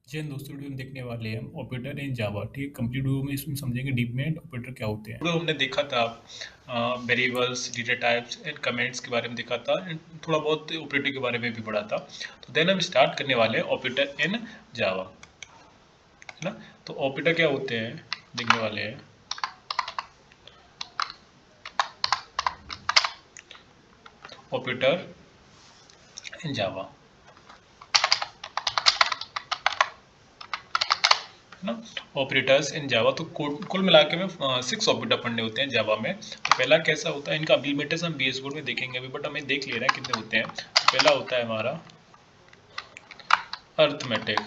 जी हाँ, दोस्तों वीडियो में देखने वाले हैं हम ऑपरेटर इन जावा। ठीक है, कंप्लीट वीडियो में इसमें समझेंगे डीप में ऑपरेटर क्या होते हैं। हमने देखा था variables, data types and comments के बारे में देखा था and थोड़ा बहुत ऑपरेटर के बारे में भी पढ़ा था। तो देन हम स्टार्ट करने वाले हैं ऑपरेटर इन जावा, है ना। तो ऑपरेटर क्या होते हैं देखने वाले हैं। ऑपरेटर इन जावा, ना, ऑपरेटर्स इन जावा। तो कुल मिला के में 6 ऑपरेटर पढ़ने होते हैं जावा में। तो पहला कैसा होता है, इनका इम्प्लीमेंटेशन हम बीएस कोड में देखेंगे अभी, बट हमें देख ले रहे हैं कितने होते हैं। तो पहला होता है हमारा अर्थमेटिक,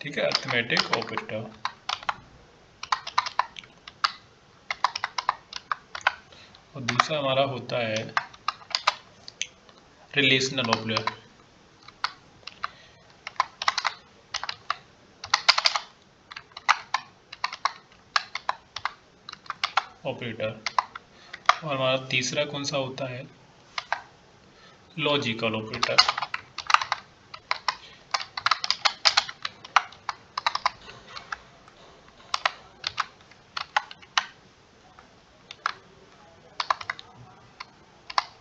ठीक है, अर्थमेटिक ऑपरेटर। और दूसरा हमारा होता है रिलेशनल ऑपरेटर, और हमारा तीसरा कौन सा होता है, लॉजिकल ऑपरेटर।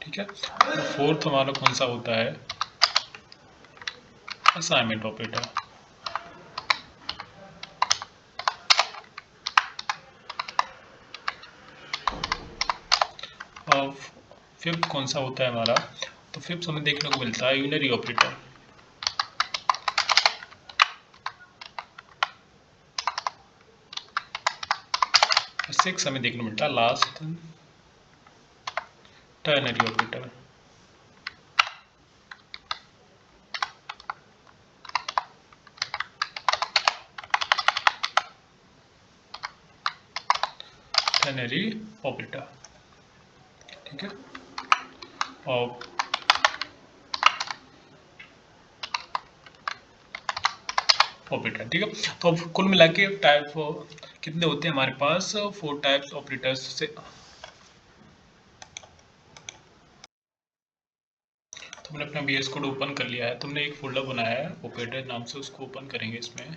ठीक है, और फोर्थ हमारा कौन सा होता है, असाइनमेंट ऑपरेटर। और फिफ्थ कौन सा होता है हमारा, तो फिफ्थ हमें देखने को मिलता है यूनरी ऑपरेटर। सिक्स हमें देखने को मिलता है last ternary operator. Ternary operator, ठीक है। और ऑपरेटर, ठीक है। तो अब कुल मिला के टाइप कितने होते हैं हमारे पास, 4 टाइप्स ऑपरेटर्स से। तुमने अपना बीएस कोड ओपन कर लिया है, तुमने एक फोल्डर बनाया है ऑपरेटर नाम से, उसको ओपन करेंगे। इसमें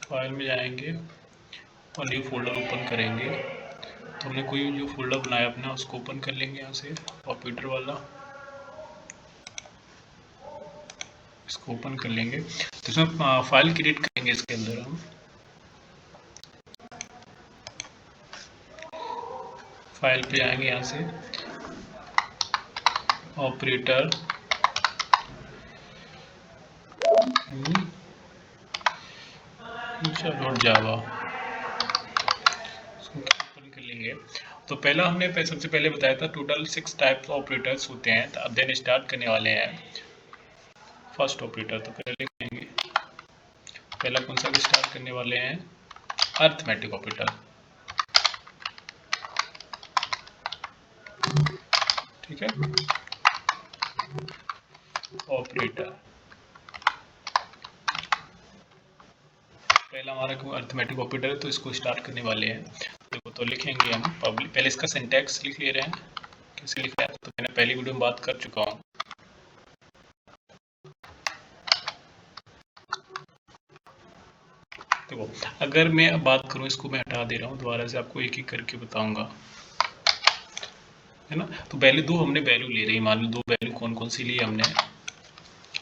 फाइल में जाएंगे और न्यू फोल्डर ओपन करेंगे। तो हमने कोई जो फोल्डर बनाया अपना उसको ओपन कर लेंगे यहाँ से, ऑपरेटर वाला, इसको ओपन कर लेंगे। तो इसमें फाइल क्रिएट करेंगे। इसके अंदर हम फाइल पे जाएंगे, यहाँ से ऑपरेटर डॉट जावा, इसको ओपन कर लेंगे। तो पहला हमने सबसे पहले बताया था टोटल 6 टाइप्स ऑपरेटर्स होते हैं। तो अब देन स्टार्ट करने वाले हैं फर्स्ट ऑपरेटर। तो पहले लिखेंगे, पहला कौन सा स्टार्ट करने वाले हैं, अर्थमेटिक ऑपरेटर, ठीक है। ऑपरेटर पहला हमारा क्यों अर्थमेटिक ऑपरेटर है, तो इसको स्टार्ट करने वाले हैं। देखो, तो लिखेंगे हम पब्लिक, पहले इसका सिंटैक्स लिख ले रहे हैं, कैसे लिख रहे हैं। तो मैंने पहली वीडियो में बात कर चुका हूँ। देखो, अगर मैं अब बात करूँ, इसको मैं हटा दे रहा हूँ, दोबारा से आपको एक एक करके बताऊंगा, है ना। तो पहले दो हमने वैल्यू ले रही, मान लो दो वैल्यू कौन कौन सी ली हमने।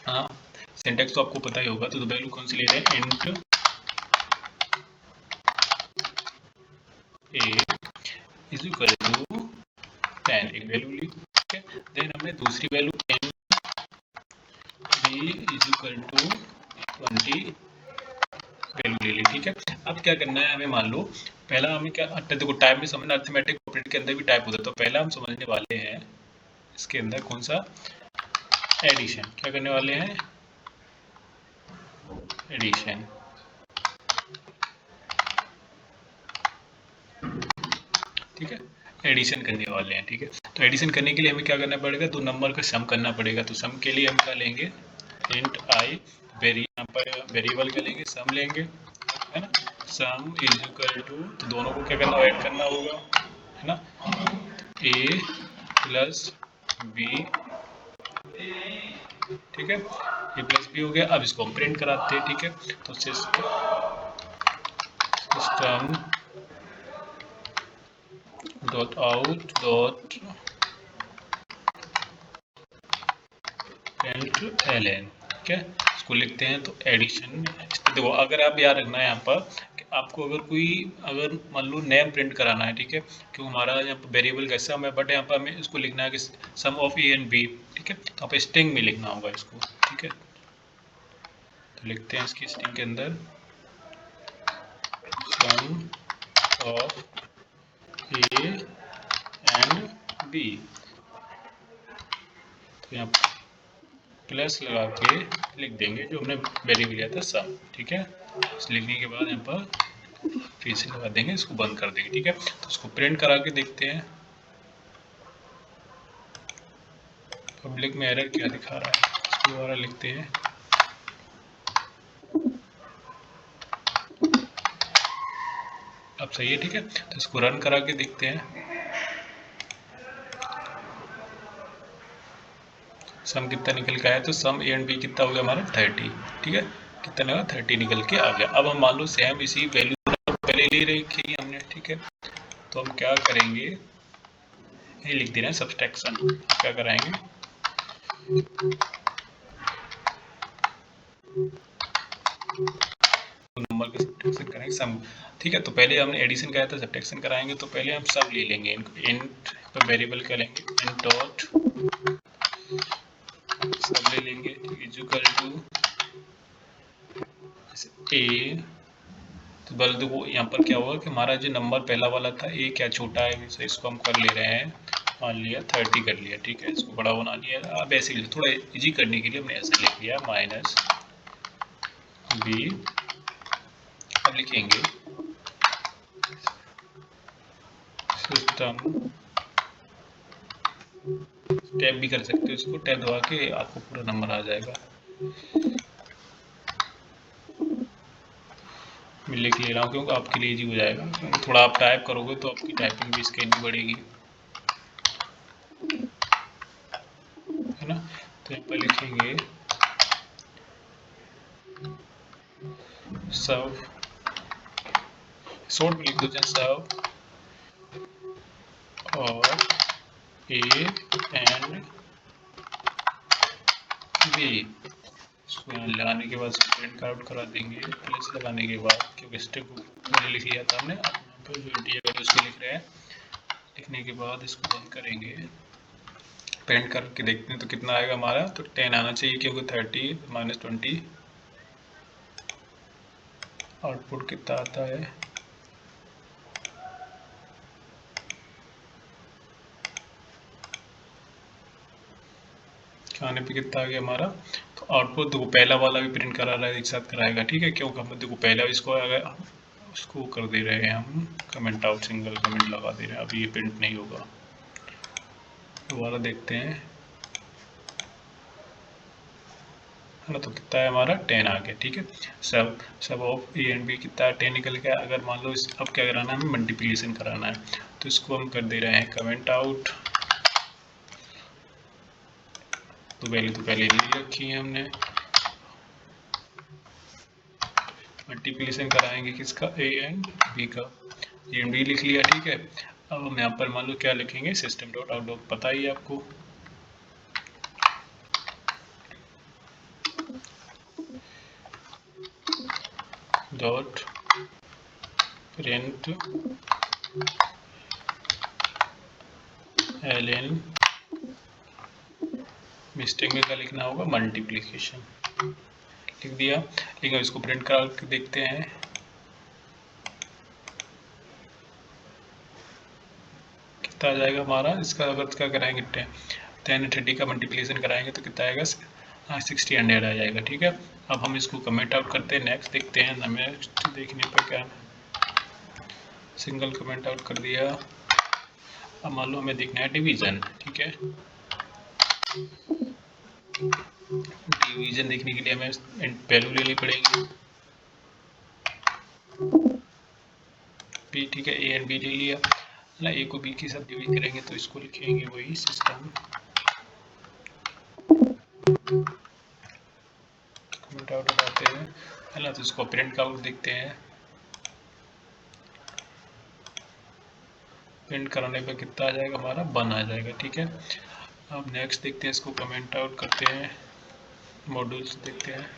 हाँ, सिंटैक्स तो आपको पता ही होगा। तो दो वैल्यू कौन सी ले रहे हैं, int a is equal to 10, एक वैल्यू ली, ठीक है। देन हमने दूसरी value int b is equal to 20 value ले ली, ठीक है। अब क्या करना है हमें, मान लो पहला हमें क्या, देखो टाइप में समझना, अर्थमेटिक ऑपरेटर के अंदर भी टाइप होता है। तो पहला हम समझने वाले हैं इसके अंदर कौन सा, एडिशन। क्या करने वाले हैं, एडिशन, ठीक है। एडिशन करने वाले हैं, ठीक है। तो एडिशन करने के लिए हमें क्या करना पड़ेगा, दो नंबर का सम करना पड़ेगा। तो सम के लिए हम क्या लेंगे, इंट आई, वेरिएबल का लेंगे, सम लेंगे, है ना। सम इज इक्वल टू, तो दोनों को क्या करना, ऐड करना होगा, है ना। ए प्लस बी, ठीक है, ए प्लस बी हो गया। अब इसको हम प्रिंट कराते हैं, ठीक है। तो system dot out dot print ln, ठीक है, इसको लिखते हैं। तो एडिशन, देखो अगर आप याद रखना है यहाँ पर कि आपको अगर मान लो नेम प्रिंट कराना है, ठीक है, क्योंकि हमारा यहाँ पर वेरिएबल कैसा है, बट यहाँ पर हमें इसको लिखना है कि सम ऑफ ए एंड बी, ठीक है, तो आप स्ट्रिंग में लिखना होगा इसको, ठीक है। तो लिखते हैं इसकी स्ट्रिंग के अंदर सम ऑफ ए एंड बी, तो यहाँ प्लस लगा के लिख देंगे जो हमने वेरिएबल लिया था सम, ठीक है। इस लिखने के बाद यहाँ पर फिर से लगा देंगे, इसको बंद कर देंगे, ठीक है। तो इसको प्रिंट करा के देखते हैं पब्लिक में एरर क्या दिखा रहा है, इसको दोबारा लिखते हैं। अब सही है, ठीक है। तो इसको रन करा के देखते हैं सम कितना निकल के आया। तो सम ए एंड बी कितना हो गया हमारा 30, ठीक है, कितना लगा 30 निकल के आ गया। अब हम मान लो सेम इसी वैल्यू पहले ले रखी है हमने, ठीक है। तो हम क्या करेंगे, ये लिख दे रहे हैं सब्सट्रैक्शन, क्या कराएंगे नंबर का सब्ट्रैक्शन करेंगे सम, ठीक है। तो पहले हमने एडिशन कराया था, सब्ट्रैक्शन कराएंगे तो पहले हम सब ले लेंगे। इंट पर वेरिएबल क्या लेंगे, इंट डॉट सब ले लेंगे, इक्वल टू ए। तो बल देखो यहाँ पर क्या होगा कि हमारा जो नंबर पहला वाला था ए क्या छोटा है, तो इसको हम कर ले रहे हैं, मान लिया 30 कर लिया, ठीक है, इसको बड़ा बना लिया। अब ऐसे ही थोड़ा इजी करने के लिए हमने ऐसे लिख लिया माइनस बी। अब लिखेंगे सिस्टम, टैब भी कर सकते हो इसको, टैब दबा के आपको पूरा नंबर आ जाएगा। मैं लिख ले रहा हूँ क्योंकि आपके लिए इजी हो जाएगा, थोड़ा आप टाइप करोगे तो आपकी टाइपिंग भी स्केल भी बढ़ेगी, है ना। तो यहाँ पर लिखेंगे सब, शॉर्ट में लिख दो जैसे सब और ए एंड बी। इसको यहाँ लगाने के बाद प्रिंट आउट करा देंगे, प्लस लगाने के बाद, क्योंकि स्ट्रिंग मैंने लिख लिया था हमने, तो जो इंटीजर वैल्यू उसको लिख रहे हैं। लिखने के बाद इसको बंद करेंगे, प्रिंट करके देखते हैं तो कितना आएगा हमारा। तो 10 आना चाहिए क्योंकि 30 माइनस 20 आउटपुट कितना आता है, खाने पे कितना आ गया हमारा। तो आउटपुट देखो पहला वाला भी प्रिंट करा रहा है, एक साथ कराएगा, ठीक है, क्योंकि हम देखो पहला इसको अगर उसको कर दे रहे हैं हम कमेंट आउट, सिंगल कमेंट लगा दे रहे हैं, अभी ये प्रिंट नहीं होगा। दोबारा देखते हैं, है ना। तो कितना है हमारा 10 आ गया, ठीक है। सब ऑफ ए एंड बी कितना है 10 निकल गया। अगर मान लो अब क्या कराना है, हमें मल्टीप्लिकेशन कराना है, तो इसको हम कर दे रहे हैं कमेंट आउट। तो वैल्यू तो पहले ले रखी है हमने, मल्टीप्लिकेशन कराएंगे किसका, ए एंड बी का, ए एंड बी लिख लिया, ठीक है। अब हम यहाँ पर मान लो क्या लिखेंगे, सिस्टम डॉट आउट डॉट, पता ही आपको, डॉट प्रिंट एलएन, मिस्टेक में क्या लिखना होगा, मल्टीप्लिकेशन लिख दिया। लेकिन इसको प्रिंट करा के देखते हैं, कितना आ जाएगा हमारा। इसका अगर क्या कराएंगे 10 30 का मल्टीप्लिकेशन कराएंगे तो कितना आएगा, 60 100 आ जाएगा, ठीक है। अब हम इसको कमेंट आउट करते हैं, नेक्स्ट देखते हैं। नेक्स्ट देखने पर क्या, सिंगल कमेंट आउट कर दिया। अब मान लो हमें देखना है डिवीजन, ठीक है। डिवीजन देखने के लिए हमें वैल्यू लेनी पड़ेगी बी, ठीक है, ए एंड बी ले लिया। ना, ए को बी के साथ डिवाइड करेंगे तो इसको लिखेंगे वही सिस्टम कमेंट आउट लगाते हैं, है ना। तो इसको ऑपरेंड का आउट देखते हैं, प्रिंट कराने पर कितना आ जाएगा हमारा 1 आ जाएगा, ठीक है। अब नेक्स्ट देखते हैं, इसको कमेंट आउट करते हैं, मॉड्यूल्स देखते हैं।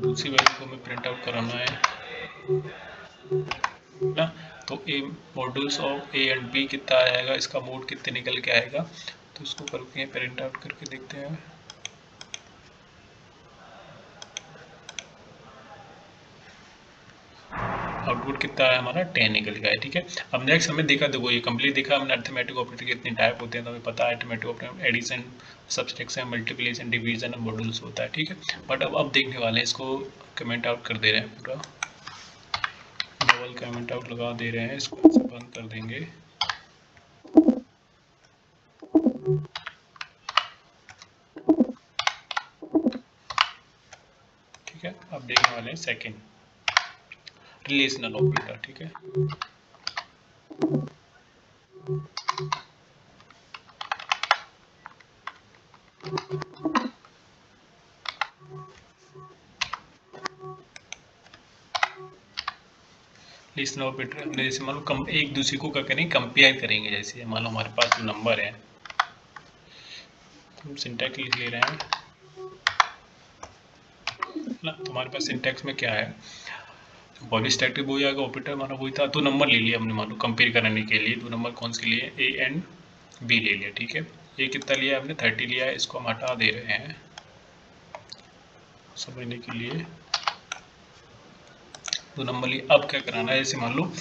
दूसरी वैल्यू को हमें प्रिंट आउट कराना है ना। तो a modules of A and B कितना आएगा, इसका मोड कितने निकल के आएगा, तो इसको करके प्रिंट आउट करके देखते हैं। आउटपुट कितना है हमारा 10 निकल गया है, ठीक है। अब नेक्स्ट हमें देखा, देखो ये कंप्लीट देखा हमने अर्थमेटिक ऑपरेटर के कितने टाइप होते हैं, तो हमें पता है arithmetic operator addition, subtraction, multiplication, division, modules होता है, ठीक है। बट अब देखने वाले हैं, इसको कमेंट आउट कर दे रहे हैं, पूरा डबल कमेंट आउट लगा दे रहे हैं, इसको बंद कर देंगे। ठीक है, अब देखने वाले हैं सेकंड रिलेशनल ऑपरेटर, ठीक है। रिलेशनल ऑपरेटर हमने जैसे मान लो एक दूसरे को क्या करेंगे, कंपेयर करेंगे। जैसे मान लो हमारे पास जो नंबर है, हम सिंटैक्स लिख ले रहे हैं ना। तो हमारे पास सिंटैक्स में क्या है, पॉलीस्टैटिक हो जाएगा, ऑपरेटर हमारा वही था। 2 नंबर ले लिया हमने, मान लो कंपेयर करने के लिए 2 नंबर कौन से लिए, ए एंड बी ले लिया, ठीक है। ये कितना लिया हमने, 30 लिया है, इसको हम हटा दे रहे हैं समझने के लिए। 2 नंबर लिए, अब क्या कराना है, जैसे मान लो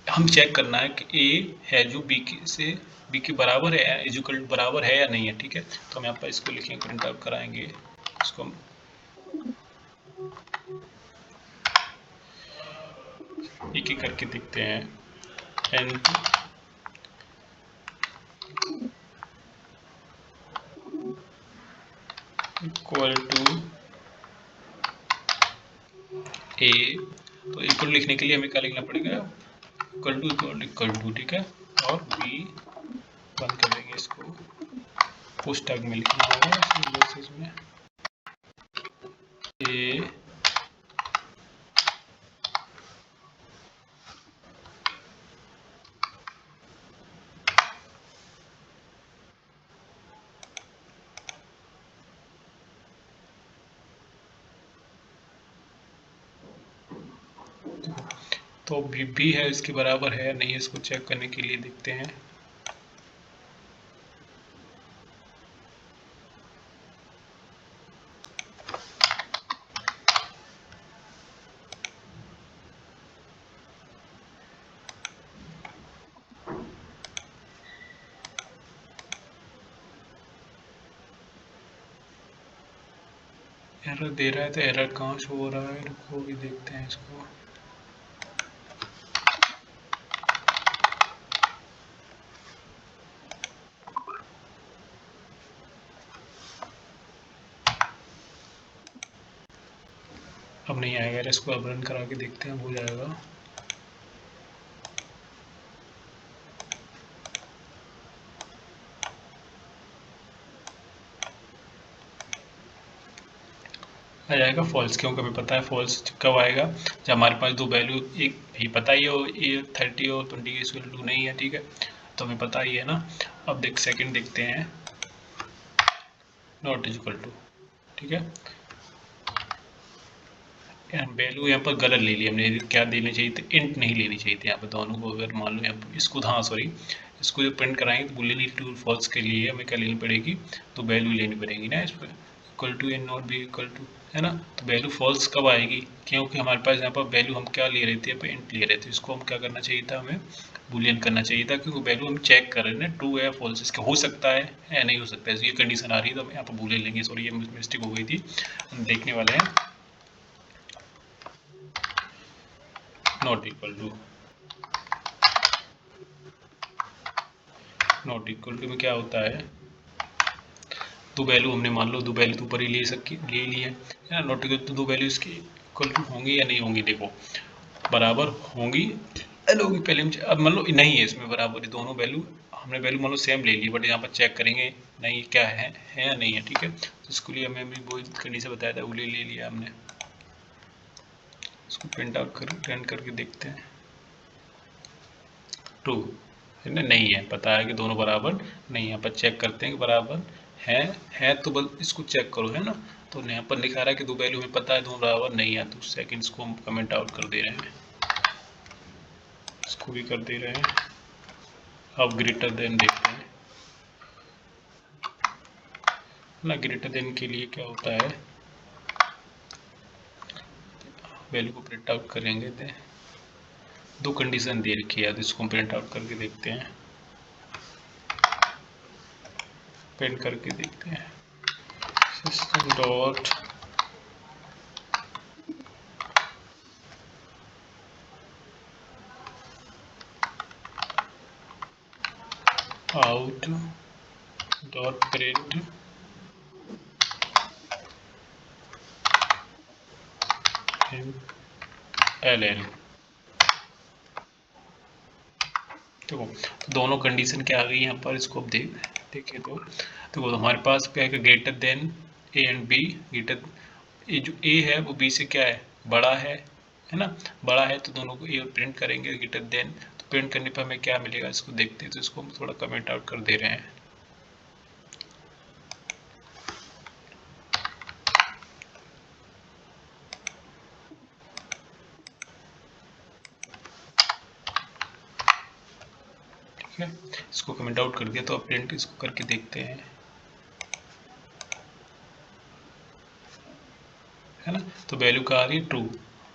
हम चेक करना है कि ए है जो बी के बराबर है, इक्वल बराबर है या नहीं है, ठीक है। तो हम यहाँ पर इसको लिखेंगे, प्रिंट आउट कराएंगे, इसको हम एक एक करके देखते हैं। एन इक्वल टू ए, तो इक्वल लिखने के लिए हमें क्या लिखना पड़ेगा, इक्वल टू, ठीक है। और बी बंद कर देंगे, इसको पुश टैग में लिखना होगा, इसमें ए तो भी है, इसके बराबर है या नहीं, इसको चेक करने के लिए देखते हैं। एरर दे रहा है, तो एरर कहाँ शो हो रहा है, रुको भी देखते हैं इसको। अब नहीं आएगा, इसको अब रन करा के देखते हैं, हो जाएगा। आ जाएगा फॉल्स, क्योंकि हमें पता है फॉल्स कब आएगा, जब हमारे पास 2 वैल्यू एक भी पता ही हो, ये 30 और 20 के इक्वल टू नहीं है, ठीक है। तो हमें पता ही है ना। अब सेकंड देखते हैं, नॉट इक्वल टू, ठीक है। वैल्यू यहाँ पर गलत ले ली हमने, क्या देनी चाहिए थी, इंट नहीं लेनी चाहिए थी यहाँ पर दोनों को। अगर मान लो यहाँ पर इसको, हाँ सॉरी, इसको जो प्रिंट कराएंगे तो बुलियन ट्रू फॉल्स के लिए हमें क्या लेनी पड़ेगी, तो वैल्यू लेनी पड़ेगी ना इस पर, equal to and not be equal to, है ना। तो वैल्यू फॉल्स कब आएगी, क्योंकि हमारे पास यहाँ पर वैल्यू हम क्या ले रहे थे, यहाँ पर इंट ले रहे थे। इसको हम क्या करना चाहिए था, हमें बुलियन करना चाहिए था, क्योंकि वैल्यू हम चेक कर रहे हैं ट्रू है फॉल्स, इसका हो सकता है या नहीं हो सकता है, ये कंडीशन आ रही है तो हम यहाँ पर बुलियन लेंगे। सॉरी ये मिस्टेक हो गई थी, हम देखने वाले हैं not equal to. Not equal to में क्या होता है, 2 वैल्यू हमने मान लो 2 वैल्यू तो ऊपर ही ले ली है ना। नॉट इक्वल टू 2 वैल्यू इसकी इक्वल टू होंगी या नहीं होंगी, देखो बराबर होंगी एल होगी पहले हम अब मान लो नहीं है इसमें बराबर, दोनों वैल्यू हमने वैल्यू मान लो सेम ले ली, बट यहाँ पर चेक करेंगे नहीं क्या है या नहीं है, ठीक है। तो इसके लिए हमें भी वही कंडीशन बताया था, वो ले लिया हमने। इसको प्रिंट आउट करके देखते हैं। ट्रू है ना, नहीं है, पता है कि दोनों बराबर नहीं है। यहाँ पर चेक करते हैं कि बराबर है तो बस इसको चेक करो, है ना। तो यहाँ पर लिखा रहा है कि दो वैल्यू हमें पता है दोनों बराबर नहीं है, तो सेकंड्स को हम कमेंट आउट कर दे रहे हैं, इसको भी कर दे रहे हैं। अब ग्रेटर देन देखते हैं ना, ग्रेटर देन के लिए क्या होता है, वैल्यू को प्रिंट आउट करेंगे। दो कंडीशन दे रखी है, तो इसको हम प्रिंट आउट करके देखते हैं, प्रिंट करके देखते हैं। System dot out dot print L देखो, तो दोनों कंडीशन क्या आ गई यहाँ पर, इसको अब देखें तो देखो हमारे पास क्या है, greater than A and B. Greater A जो ए है वो बी से क्या है, बड़ा है ना, बड़ा है, तो दोनों को ए प्रिंट करेंगे ग्रेटर देन। तो प्रिंट करने पर हमें क्या मिलेगा, इसको देखते हैं। तो इसको हम थोड़ा कमेंट आउट कर दे रहे हैं। ठीक है, इसको कमेंट आउट कर दिया। तो अब प्रिंट इसको करके देखते हैं, है ना। तो वैल्यू क्या आ रही है, ट्रू।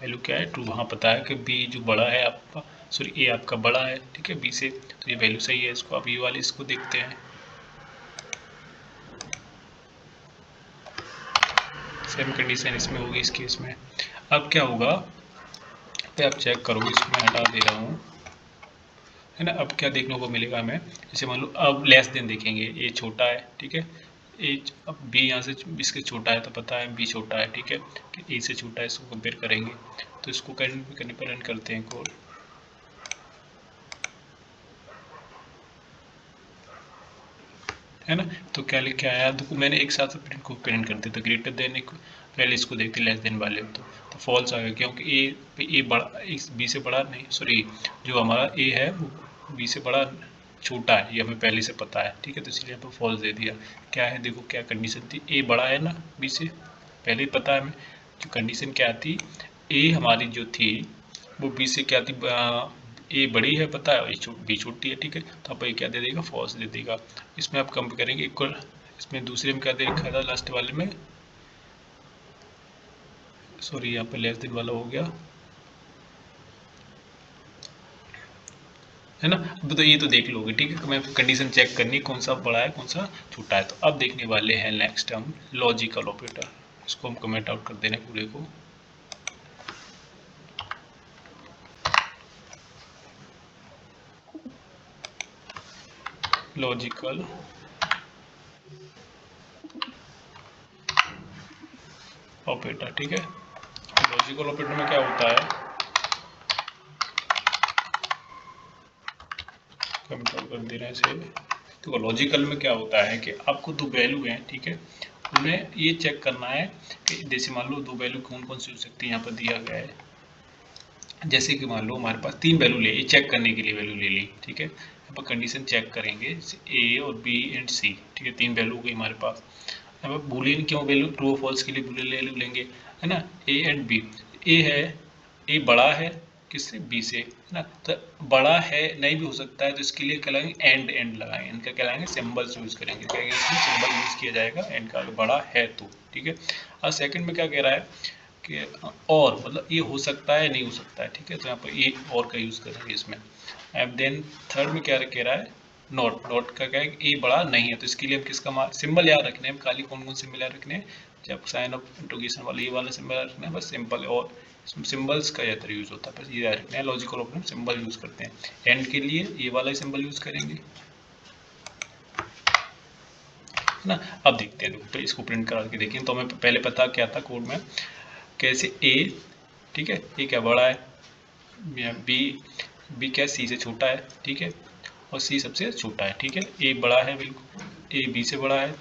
वैल्यू क्या है, ट्रू। हाँ पता है कि बी जो बड़ा है आपका, सॉरी ए आपका बड़ा है, ठीक है, बी से, तो ये वैल्यू सही है। इसको अब ये वाली इसको देखते हैं, सेम कंडीशन इसमें होगी इस केस में। अब क्या होगा, तो आप चेक करोगे, इसको मैं हटा दे रहा हूँ, है ना। अब क्या देखने को मिलेगा हमें, जैसे मान लो अब लेस देन देखेंगे, ए छोटा है, ठीक है, ए अब बी यहाँ से इसके छोटा है, तो पता है बी छोटा है, ठीक है, कि ए से छोटा है, इसको कंपेयर करेंगे। तो इसको करने पर रन करते हैं कोड, है ना। तो क्या लिख के आया, तो मैंने एक साथ प्रिंट को प्रिंट कर दिया। तो ग्रेटर देन एक पहले इसको देखते लेस देन वाले, तो फॉल्स आ गया, क्योंकि ए बड़ा इस बी से बड़ा नहीं, सॉरी जो हमारा ए है वो बी से बड़ा छोटा है, ये हमें पहले से पता है, ठीक है। तो इसलिए यहाँ पर फॉल्स दे दिया। क्या है, देखो क्या कंडीशन थी, ए बड़ा है ना बी से, पहले ही पता है हमें। जो कंडीशन क्या थी, ए हमारी जो थी वो बी से क्या थी, ए बड़ी है पता है, बी छोटी है, ठीक है। तो आप ये क्या दे देगा, फॉल्स दे देगा। इसमें आप कंपेयर करेंगे इक्वल, इसमें दूसरे में क्या दे रखा था लास्ट वाले में, सॉरी यहाँ पे लेस देन वाला हो गया, है ना। अब तो ये तो देख लोगे, ठीक है। मैं कंडीशन चेक करनी कौन सा बड़ा है कौन सा छोटा है। तो अब देखने वाले हैं नेक्स्ट हम लॉजिकल ऑपरेटर। इसको हम कमेंट आउट कर देने पूरे को, लॉजिकल ऑपरेटर, ठीक है। लॉजिकल ऑपरेटर में क्या होता है, कमेंट आउट कर दे रहे हैं इसे। तो लॉजिकल में क्या होता है कि आपको दो वैल्यू हैं, ठीक है, उन्हें ये चेक करना है कि जैसे मान लो दो वैल्यू कौन कौन सी हो सकती है, यहाँ पर दिया गया है। जैसे कि मान लो हमारे पास तीन वैल्यू ले, ये चेक करने के लिए वैल्यू ले ली, ठीक है। यहाँ पर कंडीशन चेक करेंगे, ए और बी एंड सी, ठीक है, तीन वैल्यू हो गई हमारे पास। अब बूलियन क्यों वैल्यू, ट्रू और फॉल्स के लिए बूलियन वैल्यू लेंगे, है ना। ए एंड बी, ए है, ए बड़ा है किससे, बी से, है ना। तो बड़ा है नहीं भी हो सकता है, तो इसके लिए क्या लगाएंगे, एंड लगाएंगे। इनका क्या लगाएंगे, सिंबल्स यूज करेंगे, क्या सिंबल यूज किया जाएगा एंड का, बड़ा है तो, ठीक है। और सेकंड में क्या कह रहा है कि और मतलब ये हो सकता है नहीं हो सकता है, ठीक है। तो यहाँ पर एक और का यूज करेंगे इसमें। एंड देन थर्ड में क्या कह रहा है, नॉट, नॉट का क्या है, ए बड़ा नहीं है, तो इसके लिए हम किसका सिंबल याद रखने हैं, खाली कौन कौन सिंबल याद रखने हैं, जब साइन ऑफ इंट्रोगेशन वाला ये वाला सिंबल याद रखना है, बस सिंपल। और इसमें सिंबल्स का ज़्यादा यूज होता है, बस ये याद रखना है। लॉजिकल ऑपरेटर सिंबल यूज करते हैं, एंड के लिए ये वाला ही सिंबल यूज करेंगे, है ना। अब देखते हैं, तो इसको प्रिंट करा के देखें। तो हमें पहले पता क्या था कोड में, कैसे ए, ठीक है, ए क्या बड़ा है, बी क्या सी से छोटा है, ठीक है, और सी सबसे छोटा है, ठीक है। ए बड़ा है, बिल्कुल ए बी से बड़ा है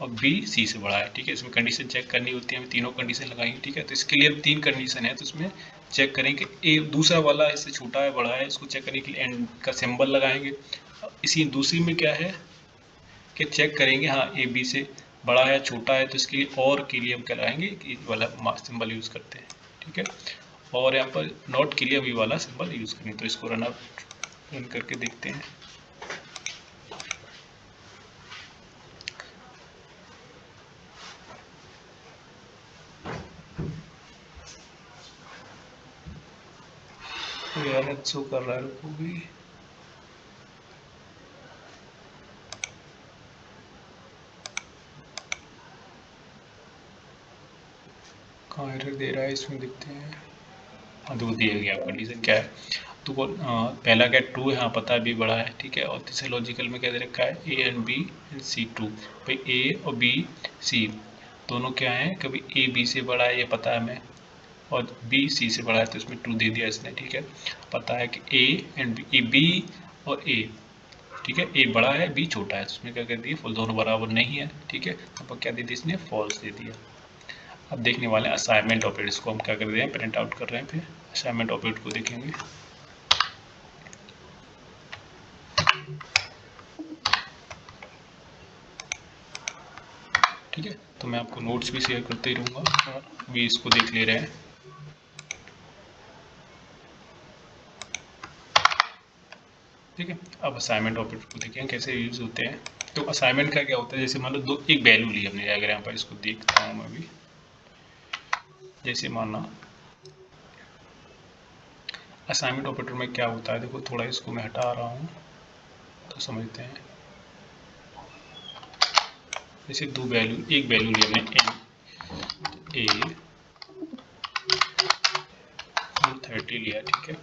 और बी सी से बड़ा है, ठीक है। इसमें कंडीशन चेक करनी होती है, हमें तीनों कंडीशन लगाएंगे, ठीक है। तो इसके लिए अब 3 कंडीशन है, तो इसमें चेक करेंगे ए दूसरा वाला इससे छोटा है बड़ा है, इसको चेक करने के लिए एंड का सिंबल लगाएंगे। इसी दूसरी में क्या है कि चेक करेंगे हाँ ए बी से बड़ा है छोटा है, तो इसके लिए और के लिए हम क्या लगाएंगे कि वाला सिंबल यूज़ करते हैं, ठीक है। और यहाँ पर नॉट के लिए हम ये वाला सिंबल यूज़ करेंगे। तो इसको रन करके देखते हैं। एरर शो कर रहा है, रुको भी कहाँ एरर दे रहा है, इसमें देखते हैं। हाँ देखो दिया गया, कंडीशन क्या है तो पहला क्या ट्रू है, हाँ पता है बी बड़ा है, ठीक है। और तीसरे लॉजिकल में क्या दे रखा है A and B and C true. भाई ए और बी सी दोनों क्या है, कभी ए बी से बड़ा है ये पता है हमें, और बी सी से बड़ा है, तो इसमें ट्रू दे दिया इसने, ठीक है। पता है कि ए एंड बी, बी और ए, ठीक है, ए बड़ा है बी छोटा है, तो उसमें क्या कर दिया फुल दोनों बराबर नहीं है, ठीक है। तो क्या दे दिया इसने फॉल्स दे दिया। अब देखने वाले हैं असाइनमेंट ऑपरेटर, इसको हम क्या कर रहे हैं प्रिंट आउट कर रहे हैं, फिर असाइनमेंट ऑपरेटर को देखेंगे। ठीक है, तो मैं आपको नोट्स भी शेयर करते ही रहूँगा और भी इसको देख ले रहे हैं। ठीक है, अब असाइनमेंट ऑपरेटर को देखें कैसे यूज़ होते हैं। तो असाइनमेंट का क्या होता है, जैसे मान लो एक वैल्यू ली हमने डायग्राम पर, इसको देखता हूँ मैं भी। जैसे माना असाइनमेंट ऑपरेटर में क्या होता है, देखो थोड़ा इसको मैं हटा रहा हूँ तो समझते हैं। जैसे दो वैल्यू, एक वैल्यू ली हमने ए 30 लिया, ठीक है।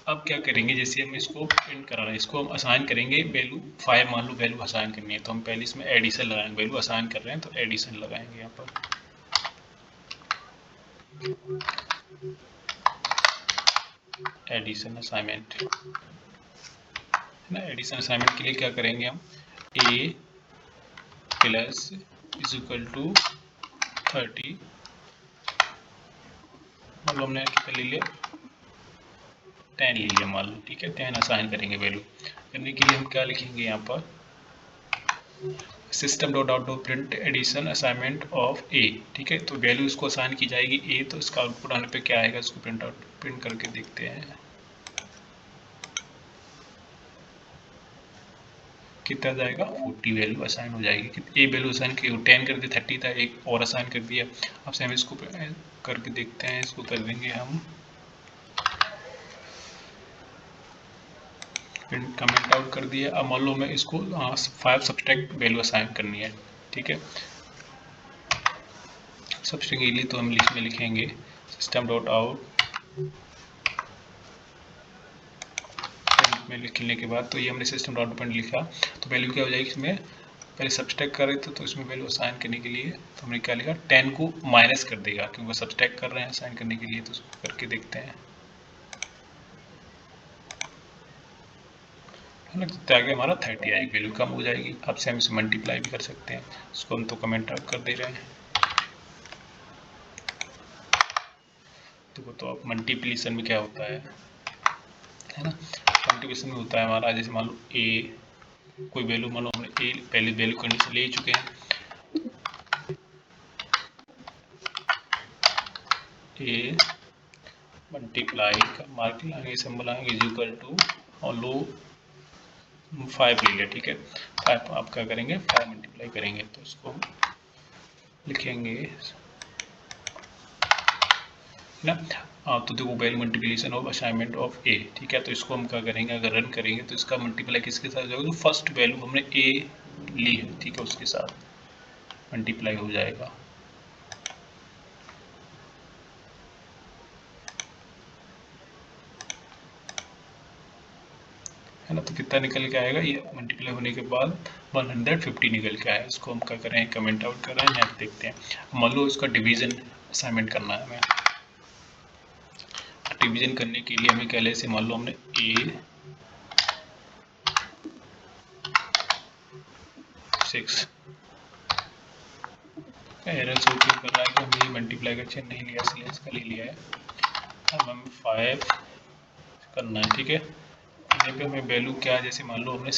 अब क्या करेंगे, जैसे हम इसको प्रिंट करा रहे हैं, इसको हम असाइन करेंगे वैल्यू 5, मान लो वैल्यू असाइन करनी है, तो हम पहले इसमें एडिशन लगाएंगे, वैल्यू असाइन कर रहे हैं तो एडिशन लगाएंगे यहाँ पर। एडिशन असाइनमेंट है ना, एडिशन असाइनमेंट के लिए क्या करेंगे हम ए प्लस इज इक्वल टू 30, मान लो हमने पहले लिया 10 ले लिया मान लो, ठीक है। 10 असाइन करेंगे, वैल्यू करने के लिए हम क्या लिखेंगे यहाँ पर system dot out dot print addition assignment of A, ठीक है। तो वैल्यू इसको असाइन की जाएगी ए, तो इसका आउटपुट आने पे क्या आएगा, इसको प्रिंट करके देखते हैं कितना जाएगा 40 वैल्यू असाइन हो जाएगी। ए वैल्यू असाइन की 10 कर दिया, 30 था, एक और असाइन कर दिया। अब से हम इसको करके देखते हैं, इसको कर देंगे हम कमेंट आउट कर दिया। अब मान लो मैं इसको 5 सब्सट्रैक्ट वैल्यू असाइन करनी है, ठीक है। सब्सट्रैक्ट के लिए तो हम इसमें लिखेंगे सिस्टम डॉट आउट में लिखने के बाद, तो ये हमने सिस्टम डॉट प्रिंट लिखा, तो वैल्यू क्या हो जाएगी इसमें पहले सब्सट्रैक्ट कर रहे थे, तो इसमें वैल्यू असाइन करने के लिए तो हमने क्या लिखा 10 को माइनस कर देगा, क्योंकि सब्सट्रैक्ट कर रहे हैं असाइन करने के लिए, तो उसको करके देखते हैं है ना। तो आगे हमारा 30 आएगी, वैल्यू कम हो जाएगी। अब से हम इसे मल्टीप्लाई भी कर सकते हैं, इसको हम तो कमेंट आउट कर दे रहे हैं। तो अब मल्टीप्लिकेशन में क्या होता है ना, मल्टीप्लिकेशन में होता है हमारा, जैसे मान लो ए कोई वैल्यू, मान लो हमने ए पहले वैल्यू कंडीशन ले चुके हैं, ए मल्टीप्लाई का मार्क लाएंगे, सिंबल आएंगे इज इक्वल टू और लो 5 ले लिया, ठीक है। 5 आप क्या करेंगे 5 मल्टीप्लाई करेंगे, तो इसको लिखेंगे ना। तो देखो value multiplication of assignment of A, ठीक है। तो इसको हम क्या करेंगे, अगर रन करेंगे तो इसका मल्टीप्लाई किसके साथ जाएगा, तो फर्स्ट वैल्यू हमने ए ली है, ठीक है, उसके साथ मल्टीप्लाई हो जाएगा है ना। तो कितना निकल के आएगा, ये मल्टीप्लाई होने के बाद 150 निकल के आया। इसको हम क्या करें कमेंट आउट कर रहे हैं, नेक्स्ट देखते हैं। मान लो इसका डिवीजन असाइनमेंट करना है हमें, डिवीजन करने के लिए हमें क्या ले, से मान लो हमने A 6 एरर शो क्यों कर रहा है कि हमने मल्टीप्लाई का चिन्ह नहीं लिया, इसलिए इसका ले लिया है। अब हमें 5 करना है, ठीक है। यहाँ पे हमें वैल्यू क्या है, जैसे मान लो हमने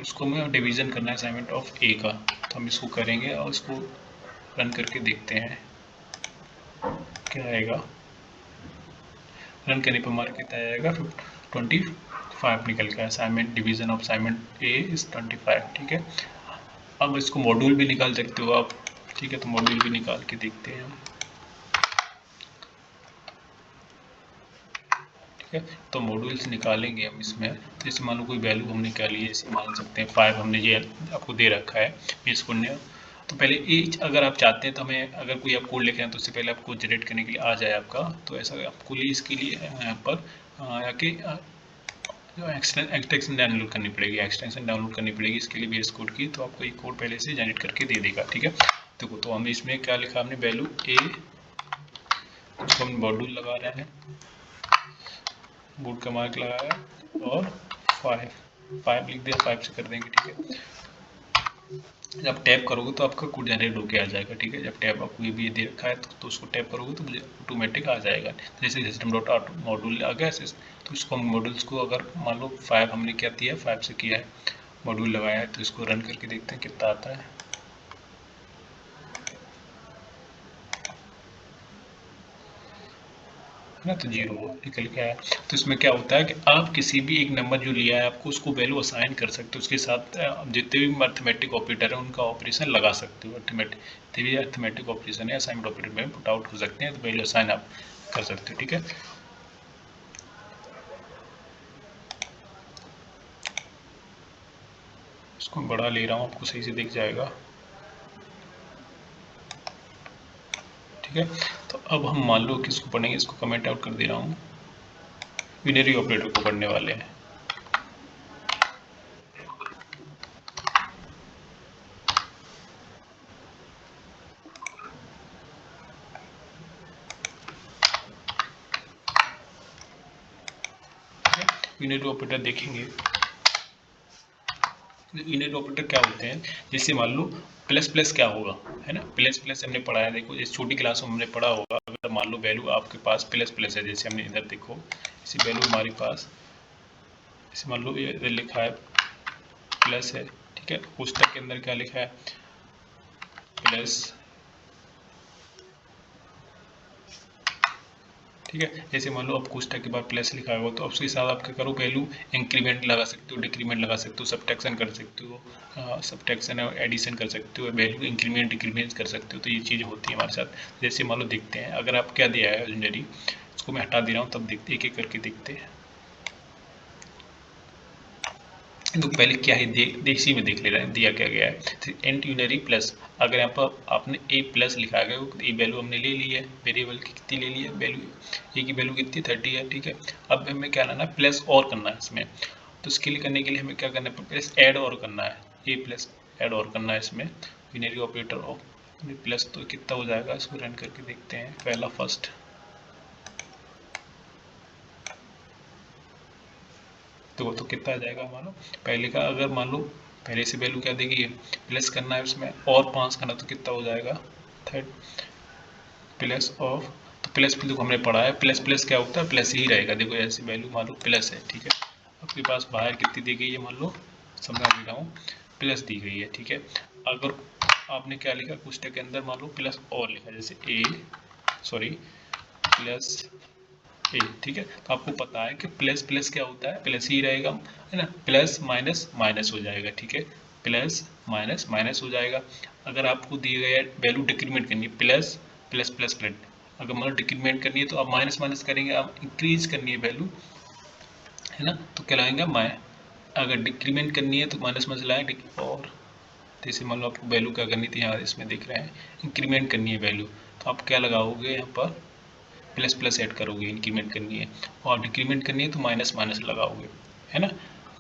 इसको हमें डिवीजन करना है असाइनमेंट ऑफ ए का, तो हम इसको करेंगे और इसको रन करके देखते हैं क्या आएगा। रन करने पर हमारा कितना आएगा, 25 निकल गया। Assignment division of assignment A is 25, ठीक है। अब इसको मॉड्यूल भी निकाल सकते हो आप, ठीक है। तो मॉड्यूल भी निकाल के देखते हैं हम, ठीक है। तो मॉड्यूल्स निकालेंगे हम इसमें। जैसे मान लो कोई वैल्यू हमने क्या ली है, जैसे मान सकते हैं 5 हमने ये आपको दे रखा है बेस शून्य। तो पहले एज अगर आप चाहते हैं तो हमें, अगर कोई आप कोड लिख रहे हैं तो उससे पहले आपको जनरेट करने के लिए आ जाए आपका, तो ऐसा आपको लिए इसके लिए यहाँ पर आके एक्सटेंशन डाउनलोड करनी पड़ेगी, इसके लिए VS कोड की। तो आपको ये कोड पहले से जनरेट करके दे देगा, ठीक है। देखो तो हमने इसमें क्या लिखा, हमने वैल्यू ए, उसको हम मॉड्यूल लगा रहे हैं, बूट का मार्क लगाया और 5 लिख दिया, 5 से कर देंगे, ठीक है। जब टैप करोगे तो आपका कोड जनरेट होके आ जाएगा, ठीक है। जब टैप आपको ये भी दे रखा है तो उसको टैप करोगे तो ऑटोमेटिक आ जाएगा। जैसे सिस्टम डॉट आउट मॉड्यूल आ गया, तो इसको हम मॉड्यूल्स को, अगर मान लो 5 हमने क्या दिया, 5 से किया है, मॉड्यूल लगाया है, तो इसको रन करके देखते हैं कितना आता है। ना तो 0 निकल के आया। तो इसमें क्या होता है कि आप किसी भी एक नंबर जो लिया है आपको, उसको वैल्यू असाइन कर सकते हो, उसके साथ जितने भी मैथमेटिक ऑपरेटर है उनका ऑपरेशन लगा सकते हो। अर्थमेटिक ऑपरेशन है असाइनमेंट ऑपरेटर में पुट आउट हो सकते हैं, तो वैल्यू असाइन आप कर सकते हो, ठीक है। इसको बड़ा ले रहा हूँ, आपको सही से दिख जाएगा, ठीक है। तो अब हम मान लो कि इसको पढ़ेंगे, इसको कमेंट आउट कर दे रहा हूँ, यूनियरी ऑपरेटर को पढ़ने वाले हैं। यूनियरी ऑपरेटर देखेंगे, यूनियरी ऑपरेटर क्या होते हैं, जैसे मान लो प्लस प्लस क्या होगा, है ना। प्लस प्लस हमने पढ़ा है, देखो इस छोटी क्लास में हमने पढ़ा होगा। अगर मान लो वैल्यू आपके पास प्लस प्लस है, जैसे हमने इधर देखो, इसी वैल्यू हमारे पास, जैसे मान लो इधर लिखा है प्लस है, ठीक है। पुस्तक के अंदर क्या लिखा है, प्लस, ठीक है। जैसे मान लो आप कोष्टक के बाद प्लस लिखा होगा, तो उसके साथ आप क्या करो, वैल्यू इंक्रीमेंट लगा सकते हो, डिक्रीमेंट लगा सकते हो, सब्ट्रैक्शन कर सकते हो, सब्ट्रैक्शन और एडिशन कर सकते हो, वैल्यू इंक्रीमेंट डिक्रीमेंट कर सकते हो। तो ये चीज़ होती है हमारे साथ। जैसे मान लो देखते हैं, अगर आप क्या दिया है ऑलरेडी, इसको मैं हटा दे रहा हूँ, तब देखते एक एक करके देखते हैं। तो पहले क्या है, देसी में देख ले रहे हैं दिया क्या गया है, एंड यूनरी प्लस। अगर यहाँ पर आपने ए प्लस लिखा गया, ये वैल्यू हमने ले ली है, वेरिएबल की कितनी ले ली है वैल्यू, ए की वैल्यू कितनी 30 है, ठीक है। अब हमें क्या लाना है, प्लस और करना है इसमें। तो इसके लिए करने के लिए हमें क्या करना है, प्लस ऐड और करना है, ए प्लस ऐड और करना है इसमें, यूनरी ऑपरेटर ऑफ प्लस। तो कितना हो जाएगा, इसको रन करके देखते हैं, पहला फर्स्ट, तो कितना आ जाएगा हमारा पहले का। अगर मान लो पहले से वैल्यू क्या देगी, प्लस करना है उसमें और 5 करना, तो कितना हो जाएगा, थर्ड प्लस ऑफ। तो प्लस भी देखो हमने पढ़ा है, प्लस प्लस क्या होता है, प्लस ही रहेगा। देखो ऐसी वैल्यू मान लो प्लस है, ठीक है। आपके पास बाहर कितनी दी गई है, मान लो समझा दे रहा हूँ, प्लस दी गई है, ठीक है। अगर आपने क्या लिखा, कुछ के अंदर मान लो प्लस और लिखा, जैसे ए सॉरी प्लस ए, ठीक है। तो आपको पता है कि प्लस प्लस क्या होता है, प्लस ही रहेगा, है ना। प्लस माइनस माइनस हो जाएगा, ठीक है। प्लस माइनस माइनस हो जाएगा। अगर आपको दिए गए वैल्यू डिक्रीमेंट करनी है, प्लस प्लस प्लस प्लस, अगर मतलब डिक्रीमेंट करनी है तो आप माइनस माइनस करेंगे, आप इंक्रीज करनी है वैल्यू, है ना, तो क्या लाएंगे अगर डिक्रीमेंट करनी है तो माइनस माइनस लाएंगे। और जैसे मान लो आपको वैल्यू क्या करनी थी, यहाँ इसमें देख रहे हैं इंक्रीमेंट करनी है वैल्यू, तो आप क्या लगाओगे यहाँ पर, प्लस प्लस ऐड करोगे, इंक्रीमेंट करनी है। और डिक्रीमेंट करनी है तो माइनस माइनस लगाओगे, है ना।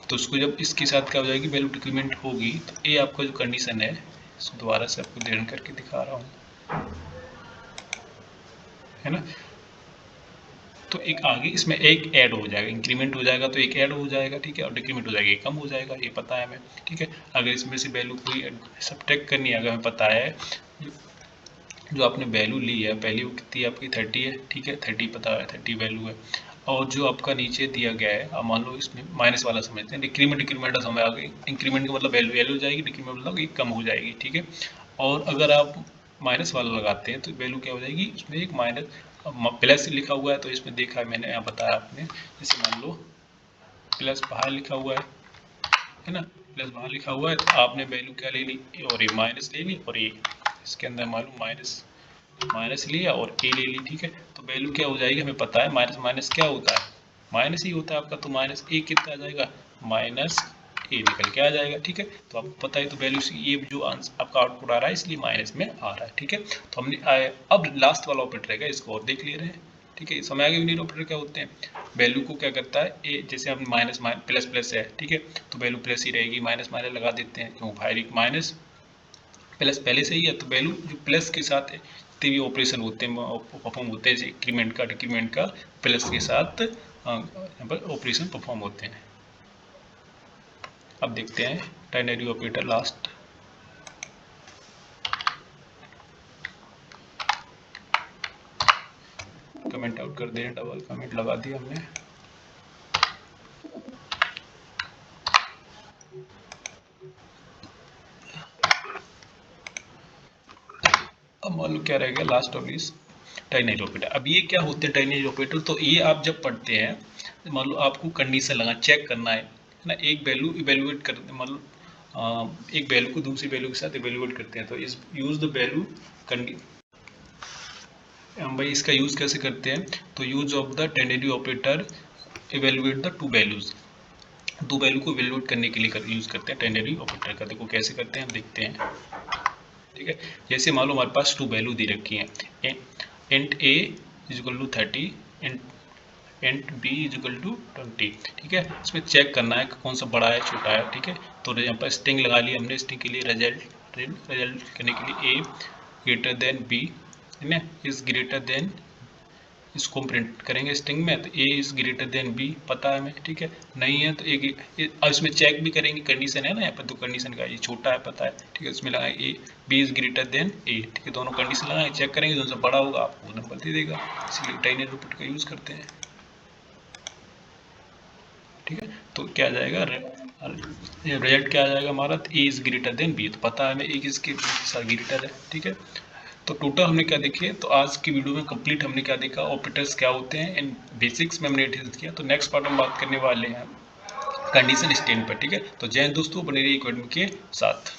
तो उसको जब इसके साथ क्या हो जाएगी, वैल्यू डिक्रीमेंट होगी, तो ये आपका जो कंडीशन है, इसको दोबारा से आपको ध्यान करके दिखा रहा हूँ, है ना। तो एक आगे इसमें एक ऐड हो जाएगा, इंक्रीमेंट हो जाएगा तो एक ऐड हो जाएगा, ठीक है, और डिक्रीमेंट हो जाएगा एक कम हो जाएगा, ये पता है हमें, ठीक है। अगर इसमें से वैल्यू कोई सब्ट्रैक्ट करनी है, अगर हमें पता है जो आपने वैल्यू ली है पहली वो कितनी आपकी 30 है, ठीक है, 30 पता है, 30 वैल्यू है, और जो आपका नीचे दिया गया है, अब मान लो इसमें माइनस वाला समझते हैं, डिक्रीमेंट का समय आ गई, इंक्रीमेंट का मतलब वैल्यू हो जाएगी, डिक्रीमेंट मतलब ये कम हो जाएगी, ठीक है। और अगर आप माइनस वाला लगाते हैं तो वैल्यू क्या हो जाएगी, इसमें एक माइनस प्लस लिखा हुआ है, तो इसमें देखा है मैंने, यहाँ बताया आपने, जैसे मान लो प्लस बाहर लिखा हुआ है ना, प्लस बाहर लिखा हुआ है, तो आपने वैल्यू क्या ले ली, और ये माइनस ले ली, और ये इसके अंदर मालूम माइनस लिया और ए ले ली, ठीक है। तो वैल्यू क्या हो जाएगी, हमें पता है माइनस माइनस क्या होता है, माइनस ही होता है आपका, तो माइनस ए कितना आ जाएगा, माइनस ए निकल के आ जाएगा, ठीक है। तो आपको पता है, तो वैल्यू ये जो आंसर आपका आउटपुट आ रहा है इसलिए माइनस में आ रहा है, ठीक है। तो हमने अब लास्ट वाला ऑपरेटर रहेगा, इसको और देख ले रहे हैं, ठीक है। समझ आ गया यूनिट ऑपरेटर क्या होते हैं, वैल्यू को क्या करता है, ए जैसे हम माइनस प्लस प्लस है, ठीक है, तो वैल्यू प्लस ही रहेगी, माइनस माइनस लगा देते हैं, क्यों भाई माइनस प्लस पहले से ही है, तो वैल्यू जो प्लस के साथ जितने भी ऑपरेशन होते हैं परफॉर्म होते हैं, इंक्रीमेंट का डिक्रीमेंट का प्लस के साथ यहाँ पर ऑपरेशन परफॉर्म होते हैं। अब देखते हैं ternary operator last, comment out कर दे, डबल कमेंट लगा दिया हमने। अब मान लो क्या रहेगा लास्ट ऑफ इस टर्नरी ऑपरेटर। अब ये क्या होते हैं टर्नरी ऑपरेटर, तो ये आप जब पढ़ते हैं, मान लो आपको कंडीशन लगा चेक करना है ना, एक वैल्यू इवेल्युएट करते हैं, मान लो एक वैल्यू को दूसरी वैल्यू के साथ इवेल्युएट करते हैं, तो इस यूज द वैल्यू हम भाई इसका यूज कैसे करते हैं, तो use of the ternary operator evaluate the two values, दो वैल्यू को इवेल्युएट करने के लिए यूज करते हैं टर्नरी ऑपरेटर का। देखो कैसे करते हैं हम देखते हैं, ठीक है। जैसे मान लो हमारे पास टू वैल्यू दी रखी है, int a is equal to 30, int b is equal to 20, ठीक है। इसमें चेक करना है कौन सा बड़ा है छोटा है, ठीक है। तो यहाँ पर स्ट्रिंग लगा ली हमने, स्ट्रिंग के लिए रिजल्ट करने के लिए ए ग्रेटर देन बी, है ना, इज ग्रेटर देन, इसको प्रिंट करेंगे स्ट्रिंग में, तो ए इज ग्रेटर देन बी पता है हमें, ठीक है। नहीं है तो और इसमें चेक भी करेंगे, कंडीशन है ना यहाँ पर, दो कंडीशन का, ये छोटा है पता है, ठीक है, इसमें लगाए A B is greater than A, ठीक है, दोनों कंडीशन लगाए, चेक करेंगे, दोनों से बड़ा होगा आपको नंबर दे देगा, इसलिए टर्नरी ऑपरेटर का यूज करते हैं, ठीक है। तो क्या आ जाएगा, रिजल्ट क्या आ जाएगा हमारा, ए इज ग्रेटर देन बी, तो पता है हमें ए किसके साथ ग्रेटर है, ठीक है। तो टोटल हमने क्या देखे, तो आज की वीडियो में कंप्लीट हमने क्या देखा, ऑपरेटर्स क्या होते हैं इन बेसिक्स में हमने डिस्कस किया। तो नेक्स्ट पार्ट में बात करने वाले हैं कंडीशन स्टेटमेंट पर, ठीक है। तो जय हिंद दोस्तों, बने रहिए एकेडमी के साथ।